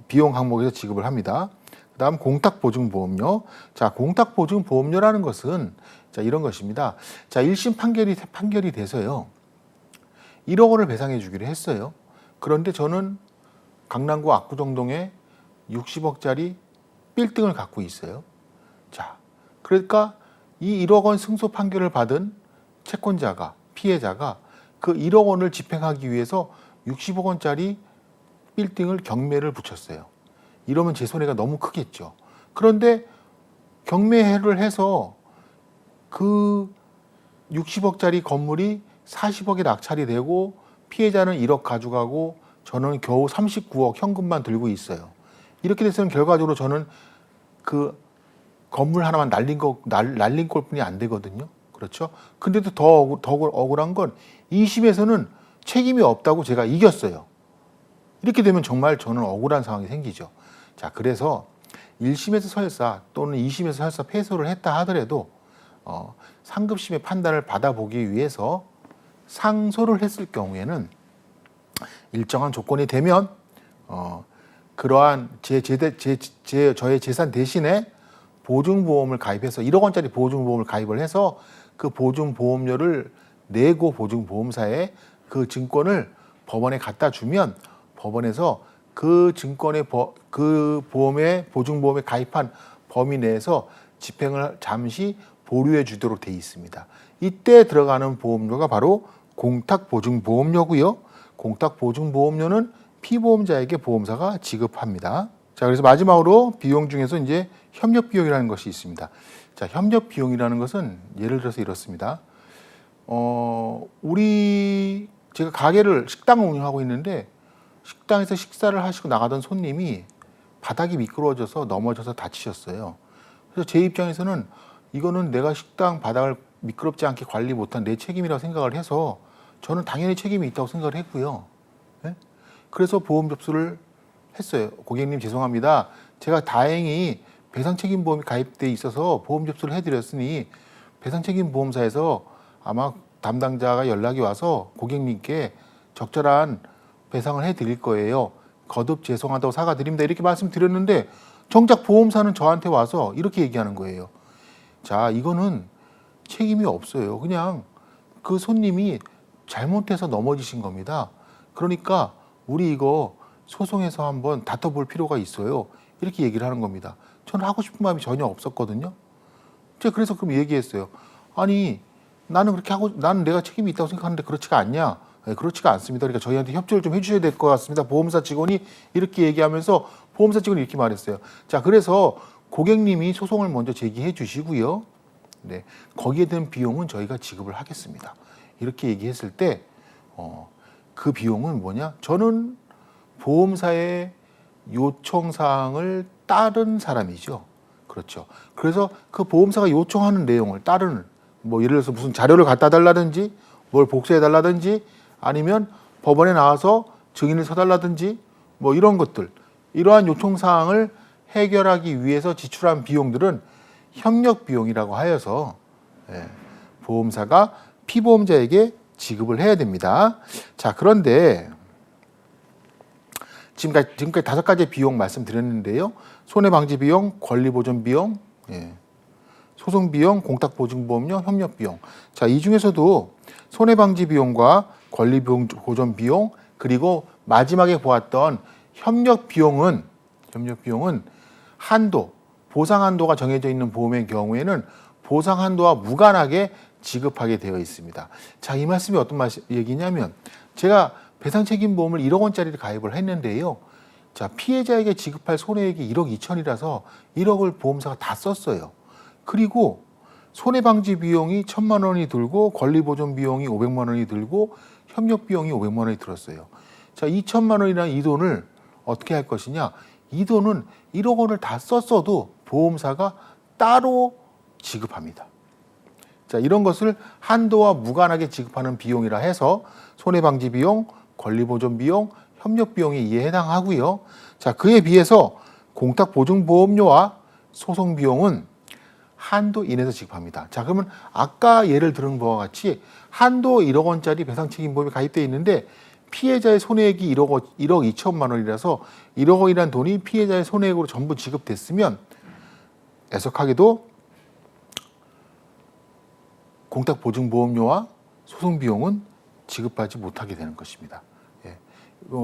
비용 항목에서 지급을 합니다. 그다음 공탁보증보험료. 자, 공탁보증보험료라는 것은 자, 이런 것입니다. 자, 1심 판결이 돼서요. 1억 원을 배상해 주기로 했어요. 그런데 저는 강남구 압구정동에 60억짜리 빌딩을 갖고 있어요. 자, 그러니까 이 1억 원 승소 판결을 받은 채권자가, 피해자가 그 1억 원을 집행하기 위해서 60억 원짜리 빌딩을 경매를 붙였어요. 이러면 제 손해가 너무 크겠죠. 그런데 경매를 해서 그 60억짜리 건물이 40억에 낙찰이 되고 피해자는 1억 가져가고 저는 겨우 39억 현금만 들고 있어요. 이렇게 돼서는 결과적으로 저는 그 건물 하나만 날린 꼴뿐이 안 되거든요. 그렇죠? 근데도 더 억울한 건 2심에서는 책임이 없다고 제가 이겼어요. 이렇게 되면 정말 저는 억울한 상황이 생기죠. 자, 그래서 1심에서 설사 또는 2심에서 설사 패소를 했다 하더라도 상급심의 판단을 받아보기 위해서 상소를 했을 경우에는 일정한 조건이 되면 그러한 저의 재산 대신에 보증보험을 가입해서 1억 원짜리 보증보험을 가입을 해서 그 보증보험료를 내고 보증보험사에 그 증권을 법원에 갖다 주면 법원에서 그 증권의 그 보증보험에 가입한 범위 내에서 집행을 잠시 보류해 주도록 돼 있습니다. 이때 들어가는 보험료가 바로 공탁보증보험료고요. 공탁보증보험료는 피보험자에게 보험사가 지급합니다. 자, 그래서 마지막으로 비용 중에서 이제 협력비용이라는 것이 있습니다. 자, 협력비용이라는 것은 예를 들어서 이렇습니다. 제가 식당을 운영하고 있는데 식당에서 식사를 하시고 나가던 손님이 바닥이 미끄러워져서 넘어져서 다치셨어요. 그래서 제 입장에서는 이거는 내가 식당 바닥을 미끄럽지 않게 관리 못한 내 책임이라고 생각을 해서 저는 당연히 책임이 있다고 생각을 했고요. 네? 그래서 보험 접수를 했어요. 고객님 죄송합니다. 제가 다행히 배상책임보험이 가입돼 있어서 보험 접수를 해드렸으니 배상책임보험사에서 아마 담당자가 연락이 와서 고객님께 적절한 배상을 해드릴 거예요. 거듭 죄송하다고 사과드립니다. 이렇게 말씀드렸는데 정작 보험사는 저한테 와서 이렇게 얘기하는 거예요. 자, 이거는 책임이 없어요. 그냥 그 손님이 잘못해서 넘어지신 겁니다. 그러니까 우리 이거 소송해서 한번 다퉈볼 필요가 있어요. 이렇게 얘기를 하는 겁니다. 저는 하고 싶은 마음이 전혀 없었거든요. 제가 그래서 그럼 얘기했어요. 아니, 나는 내가 책임이 있다고 생각하는데 그렇지가 않냐? 네, 그렇지가 않습니다. 그러니까 저희한테 협조를 좀 해주셔야 될 것 같습니다. 보험사 직원이 이렇게 얘기하면서 보험사 직원이 이렇게 말했어요. 자, 그래서 고객님이 소송을 먼저 제기해 주시고요. 네, 거기에 대한 비용은 저희가 지급을 하겠습니다. 이렇게 얘기했을 때, 그 비용은 뭐냐? 저는 보험사의 요청사항을 따른 사람이죠. 그렇죠. 그래서 그 보험사가 요청하는 내용을 따르는, 뭐 예를 들어서 무슨 자료를 갖다 달라든지, 뭘 복사해 달라든지, 아니면 법원에 나와서 증인을 서달라든지, 뭐 이런 것들, 이러한 요청사항을 해결하기 위해서 지출한 비용들은 협력비용이라고 하여서 보험사가 피보험자에게 지급을 해야 됩니다. 자, 그런데 지금까지 5가지 비용 말씀드렸는데요. 손해방지비용, 권리보존비용, 소송비용, 공탁보증보험료, 협력비용. 자, 이 중에서도 손해방지비용과 권리보존비용, 그리고 마지막에 보았던 협력비용은 보상 한도가 정해져 있는 보험의 경우에는 보상 한도와 무관하게 지급하게 되어 있습니다. 자, 이 말씀이 어떤 얘기냐면 제가 배상책임보험을 1억 원짜리를 가입을 했는데요. 자, 피해자에게 지급할 손해액이 1억 2천이라서 1억을 보험사가 다 썼어요. 그리고 손해방지 비용이 1,000만 원이 들고 권리보존 비용이 500만 원이 들고 협력 비용이 500만 원이 들었어요. 자, 2,000만 원이라는 이 돈을 어떻게 할 것이냐? 이 돈은 1억 원을 다 썼어도 보험사가 따로 지급합니다. 자, 이런 것을 한도와 무관하게 지급하는 비용이라 해서 손해방지 비용, 권리보존 비용, 협력 비용이 이에 해당하고요. 자, 그에 비해서 공탁보증보험료와 소송 비용은 한도 이내에서 지급합니다. 자, 그러면 아까 예를 들은 바와 같이 한도 1억 원짜리 배상책임보험이 가입되어 있는데 피해자의 손해액이 1억 2천만 원이라서 1억 원이라는 돈이 피해자의 손해액으로 전부 지급됐으면 애석하게도 공탁보증보험료와 소송비용은 지급하지 못하게 되는 것입니다.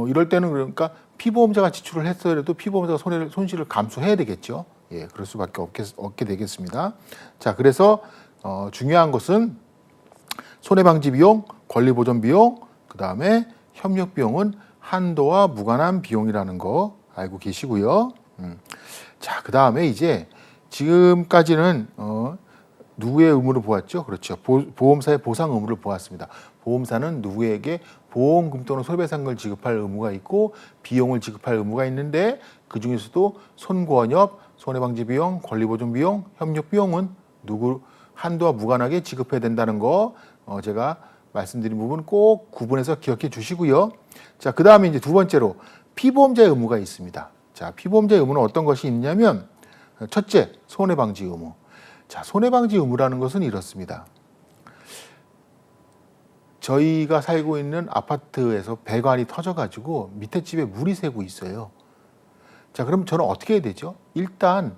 이럴 때는 그러니까 피보험자가 지출을 했더라도 피보험자가 손실을 감수해야 되겠죠. 그럴 수밖에 없게 되겠습니다. 자, 그래서 중요한 것은 손해방지 비용, 권리보존 비용, 그 다음에 협력 비용은 한도와 무관한 비용이라는 거 알고 계시고요. 자, 그 다음에 이제 지금까지는 누구의 의무를 보았죠? 그렇죠. 보험사의 보상 의무를 보았습니다. 보험사는 누구에게 보험금 또는 손해배상금을 지급할 의무가 있고 비용을 지급할 의무가 있는데 그중에서도 손권협, 손해방지비용, 권리보존비용, 협력비용은 누구 한도와 무관하게 지급해야 된다는 거 제가 말씀드린 부분 꼭 구분해서 기억해 주시고요. 자, 그 다음에 이제 두 번째로 피보험자의 의무가 있습니다. 자, 피보험자의 의무는 어떤 것이 있냐면 첫째, 손해방지 의무. 자, 손해방지 의무라는 것은 이렇습니다. 저희가 살고 있는 아파트에서 배관이 터져가지고 밑에 집에 물이 새고 있어요. 자, 그럼 저는 어떻게 해야 되죠? 일단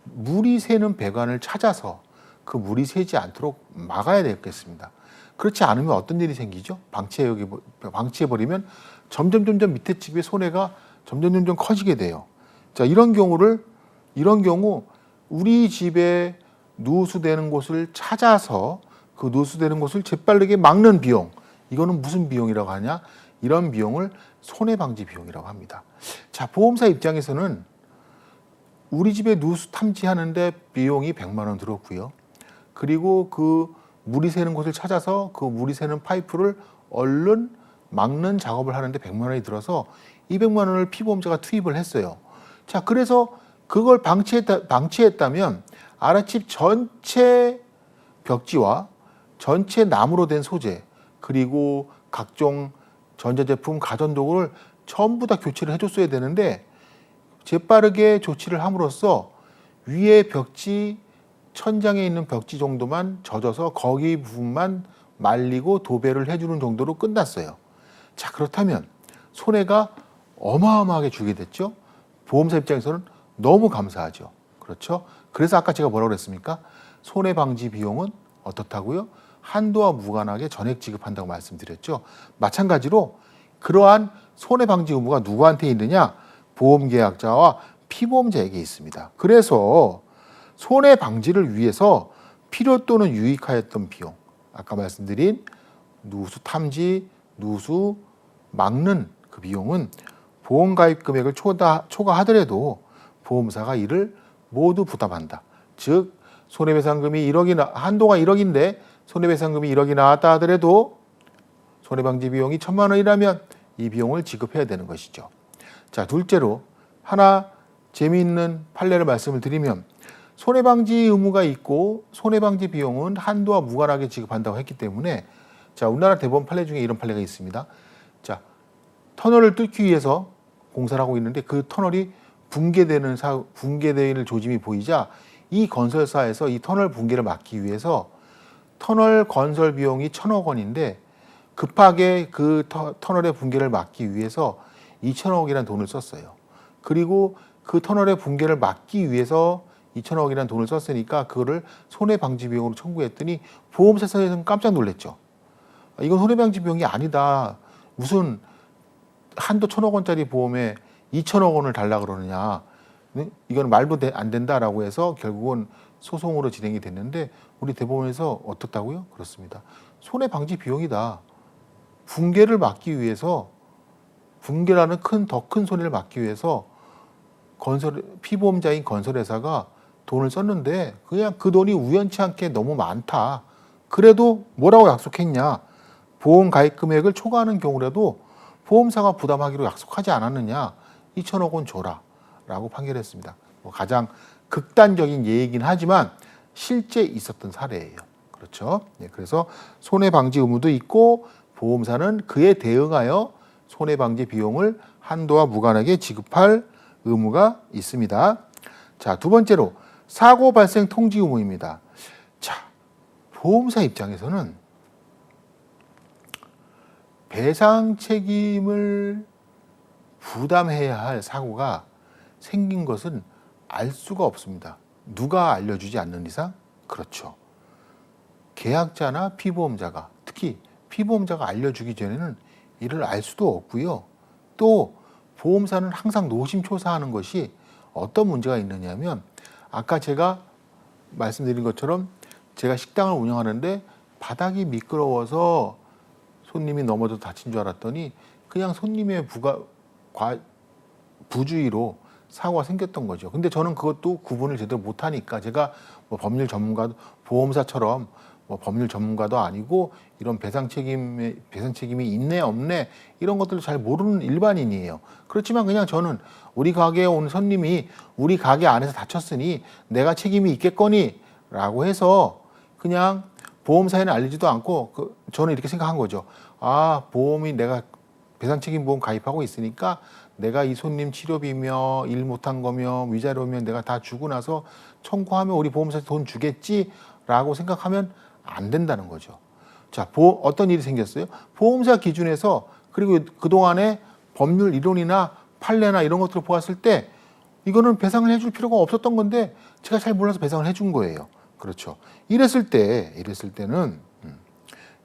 물이 새는 배관을 찾아서 그 물이 새지 않도록 막아야 되겠습니다. 그렇지 않으면 어떤 일이 생기죠? 방치해버리면 점점 밑에 집의 손해가 점점 커지게 돼요. 자, 이런 경우 우리 집에 누수되는 곳을 찾아서 그 누수되는 곳을 재빠르게 막는 비용, 이거는 무슨 비용이라고 하냐? 이런 비용을 손해방지 비용이라고 합니다. 자, 보험사 입장에서는 우리 집에 누수 탐지하는데 비용이 100만 원 들었고요. 그리고 그 물이 새는 곳을 찾아서 그 물이 새는 파이프를 얼른 막는 작업을 하는데 100만 원이 들어서 200만 원을 피보험자가 투입을 했어요. 자, 그래서 그걸 방치했다면 아랫집 전체 벽지와 전체 나무로 된 소재 그리고 각종 전자제품, 가전도구를 전부 다 교체를 해줬어야 되는데 재빠르게 조치를 함으로써 위에 벽지, 천장에 있는 벽지 정도만 젖어서 거기 부분만 말리고 도배를 해주는 정도로 끝났어요. 자, 그렇다면 손해가 어마어마하게 주게 됐죠. 보험사 입장에서는 너무 감사하죠. 그렇죠? 그래서 아까 제가 뭐라고 그랬습니까? 손해방지 비용은 어떻다고요? 한도와 무관하게 전액 지급한다고 말씀드렸죠. 마찬가지로 그러한 손해방지 의무가 누구한테 있느냐? 보험계약자와 피보험자에게 있습니다. 그래서 손해방지를 위해서 필요 또는 유익하였던 비용, 아까 말씀드린 누수 탐지, 누수 막는 그 비용은 보험가입 금액을 초과하더라도 보험사가 이를 모두 부담한다. 즉 손해배상금이 1억이 한도가 1억인데 손해배상금이 1억이 나왔다 하더라도 손해방지 비용이 1,000만 원이라면 이 비용을 지급해야 되는 것이죠. 자, 둘째로 하나 재미있는 판례를 말씀을 드리면 손해방지 의무가 있고 손해방지 비용은 한도와 무관하게 지급한다고 했기 때문에 자, 우리나라 대법원 판례 중에 이런 판례가 있습니다. 자, 터널을 뚫기 위해서 공사를 하고 있는데 그 터널이 붕괴되는 조짐이 보이자 이 건설사에서 이 터널 붕괴를 막기 위해서 터널 건설 비용이 1,000억 원인데 급하게 그 터널의 붕괴를 막기 위해서 2,000억이라는 돈을 썼어요. 그리고 그 터널의 붕괴를 막기 위해서 2,000억이라는 돈을 썼으니까 그거를 손해방지 비용으로 청구했더니 보험사에서는 깜짝 놀랐죠. 이건 손해방지 비용이 아니다. 무슨 한도 1,000억 원짜리 보험에 2,000억 원을 달라 그러느냐. 이건 말도 안 된다라고 해서 결국은 소송으로 진행이 됐는데 우리 대법원에서 어떻다고요? 그렇습니다. 손해방지 비용이다. 붕괴를 막기 위해서 붕괴라는 더 큰 손해를 막기 위해서 피보험자인 건설회사가 돈을 썼는데 그냥 그 돈이 우연치 않게 너무 많다. 그래도 뭐라고 약속했냐? 보험 가입 금액을 초과하는 경우라도 보험사가 부담하기로 약속하지 않았느냐? 2,000억 원 줘라 라고 판결했습니다. 가장 극단적인 예이긴 하지만 실제 있었던 사례예요. 그렇죠? 네, 그래서 손해방지 의무도 있고 보험사는 그에 대응하여 손해방지 비용을 한도와 무관하게 지급할 의무가 있습니다. 자, 두 번째로 사고 발생 통지 의무입니다. 자, 보험사 입장에서는 배상 책임을 부담해야 할 사고가 생긴 것은 알 수가 없습니다. 누가 알려주지 않는 이상? 그렇죠. 계약자나 피보험자가, 특히 피보험자가 알려주기 전에는 이를 알 수도 없고요. 또 보험사는 항상 노심초사하는 것이 어떤 문제가 있느냐면 아까 제가 말씀드린 것처럼 제가 식당을 운영하는데 바닥이 미끄러워서 손님이 넘어져 다친 줄 알았더니 그냥 손님의 부주의로 사고가 생겼던 거죠. 근데 저는 그것도 구분을 제대로 못하니까 제가 뭐 법률 전문가 보험사처럼 뭐 법률 전문가도 아니고 이런 배상 책임이 있네 없네 이런 것들도 잘 모르는 일반인이에요. 그렇지만 그냥 저는 우리 가게에 온 손님이 우리 가게 안에서 다쳤으니 내가 책임이 있겠거니라고 해서 그냥 보험사에는 알리지도 않고 저는 이렇게 생각한 거죠. 아, 보험이 내가 배상 책임 보험 가입하고 있으니까 내가 이 손님 치료비며 일 못한 거며 위자료면 내가 다 주고 나서 청구하면 우리 보험사에 돈 주겠지라고 생각하면 안 된다는 거죠. 자, 어떤 일이 생겼어요? 보험사 기준에서 그리고 그동안의 법률 이론이나 판례나 이런 것들을 보았을 때 이거는 배상을 해줄 필요가 없었던 건데 제가 잘 몰라서 배상을 해준 거예요. 그렇죠. 이랬을 때는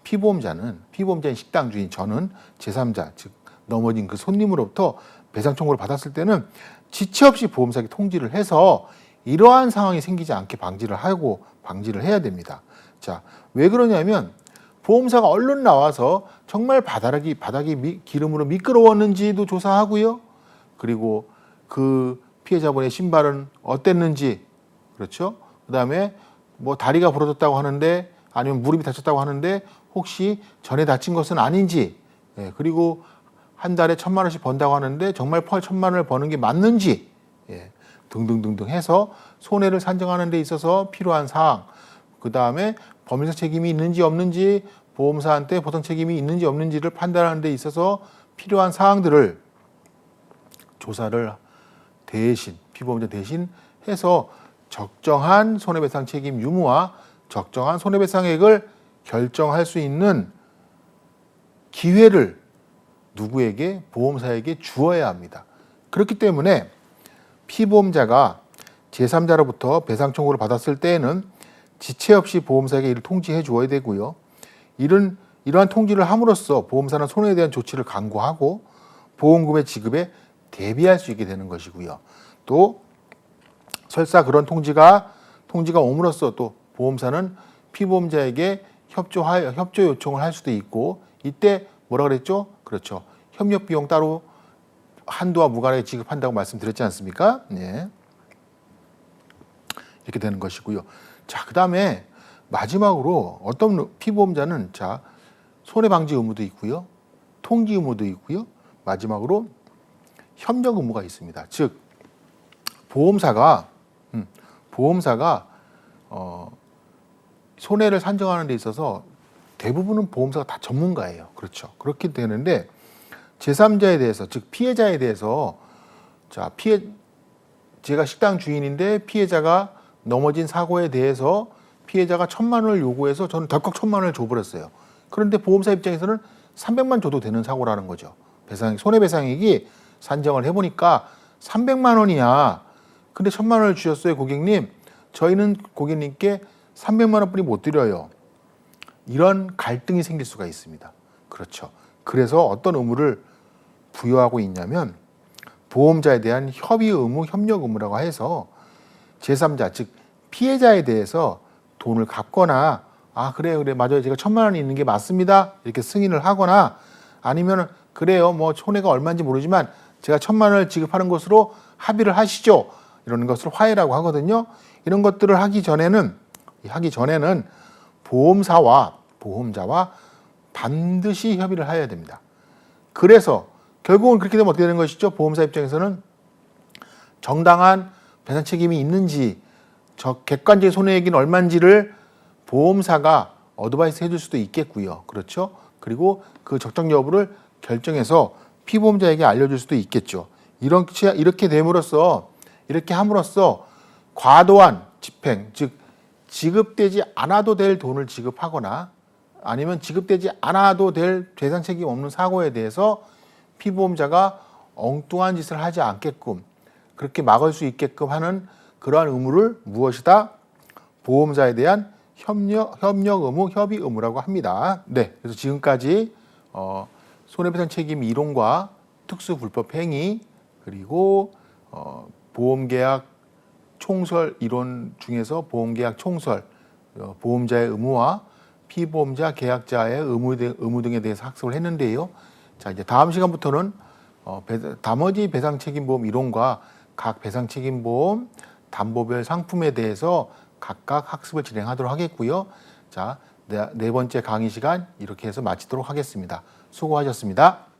피보험자인 식당 주인 저는 제3자 즉 넘어진 그 손님으로부터 배상 청구를 받았을 때는 지체 없이 보험사에게 통지를 해서 이러한 상황이 생기지 않게 방지를 해야 됩니다. 자, 왜 그러냐면 보험사가 얼른 나와서 정말 바닥이 기름으로 미끄러웠는지도 조사하고요. 그리고 그 피해자분의 신발은 어땠는지, 그렇죠? 그다음에 뭐 다리가 부러졌다고 하는데 아니면 무릎이 다쳤다고 하는데 혹시 전에 다친 것은 아닌지, 그리고 한 달에 1,000만 원씩 번다고 하는데 정말 1,000만 원을 버는 게 맞는지, 등등등등 해서 손해를 산정하는 데 있어서 필요한 사항, 그다음에 법률적 책임이 있는지 없는지, 보험사한테 보상 책임이 있는지 없는지를 판단하는 데 있어서 필요한 사항들을 조사를 피보험자 대신 해서 적정한 손해배상 책임 유무와 적정한 손해배상액을 결정할 수 있는 기회를 누구에게? 보험사에게 주어야 합니다. 그렇기 때문에 피보험자가 제3자로부터 배상 청구를 받았을 때에는 지체 없이 보험사에게 이를 통지해 주어야 되고요. 이러한 통지를 함으로써 보험사는 손해에 대한 조치를 강구하고 보험금의 지급에 대비할 수 있게 되는 것이고요. 또 설사 그런 통지가 옴으로써 또 보험사는 피보험자에게 협조 요청을 할 수도 있고, 이때 뭐라 그랬죠? 그렇죠. 협력 비용 따로 한도와 무관하게 지급한다고 말씀드렸지 않습니까? 네. 이렇게 되는 것이고요. 자, 그다음에 마지막으로 어떤 피보험자는 손해방지 의무도 있고요. 통지 의무도 있고요. 마지막으로 협력 의무가 있습니다. 즉 보험사가 손해를 산정하는 데 있어서 대부분은 보험사가 다 전문가예요. 그렇죠. 그렇게 되는데 제3자에 대해서, 즉 피해자에 대해서, 제가 식당 주인인데 피해자가 넘어진 사고에 대해서 피해자가 1,000만 원을 요구해서 저는 덜컥 1,000만 원을 줘버렸어요. 그런데 보험사 입장에서는 300만 줘도 되는 사고라는 거죠. 손해배상액이 산정을 해보니까 300만 원이야. 근데 1,000만 원을 주셨어요, 고객님. 저희는 고객님께 300만 원뿐이 못 드려요. 이런 갈등이 생길 수가 있습니다. 그렇죠. 그래서 어떤 의무를 부여하고 있냐면 보험자에 대한 협의 의무, 협력 의무라고 해서 제3자, 즉 피해자에 대해서 돈을 갚거나 그래 맞아요, 제가 1,000만 원이 있는 게 맞습니다, 이렇게 승인을 하거나, 아니면 그래요, 뭐 손해가 얼마인지 모르지만 제가 1,000만 원을 지급하는 것으로 합의를 하시죠, 이러는 것을 화해라고 하거든요. 이런 것들을 하기 전에는 보험사와 보험자와 반드시 협의를 해야 됩니다. 그래서 결국은 그렇게 되면 어떻게 되는 것이죠? 보험사 입장에서는 정당한 배상 책임이 있는지, 객관적인 손해액이 얼마인지를 보험사가 어드바이스 해줄 수도 있겠고요. 그렇죠? 그리고 그 적정 여부를 결정해서 피보험자에게 알려줄 수도 있겠죠. 이렇게 함으로써 과도한 집행, 즉 지급되지 않아도 될 돈을 지급하거나 아니면 지급되지 않아도 될 배상 책임 없는 사고에 대해서 피보험자가 엉뚱한 짓을 하지 않게끔, 그렇게 막을 수 있게끔 하는 그러한 의무를 무엇이다? 보험자에 대한 협력 의무, 협의 의무라고 합니다. 네, 그래서 지금까지 손해배상 책임 이론과 특수불법 행위, 그리고 보험계약 총설 이론 중에서 보험계약 총설, 보험자의 의무와 피보험자, 계약자의 의무 등에 대해서 학습을 했는데요. 자, 이제 다음 시간부터는 나머지 배상책임보험 이론과 각 배상책임보험 담보별 상품에 대해서 각각 학습을 진행하도록 하겠고요. 자, 네 번째 강의 시간 이렇게 해서 마치도록 하겠습니다. 수고하셨습니다.